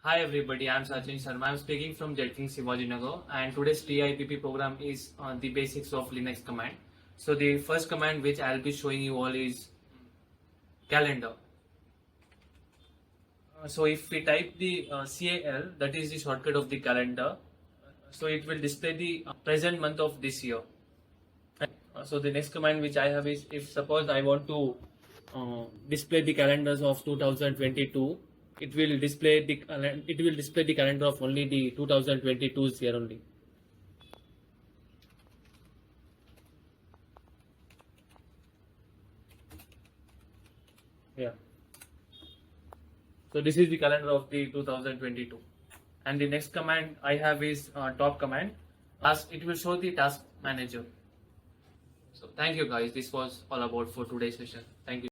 Hi everybody, I'm Sachin Sharma. I'm speaking from Jetking Shivajinagar, and today's TIBP program is the basics of Linux command. So the first command which I'll be showing you all is calendar. So if we type the CAL, that is the shortcut of the calendar, so it will display the present month of this year. So the next command which I have is, if suppose I want to display the calendars of 2022, it will display the calendar of only the 2022's year only. Yeah. So this is the calendar of the 2022. And the next command I have is top command. As it will show the task manager. So thank you guys. This was all about for today's session. Thank you.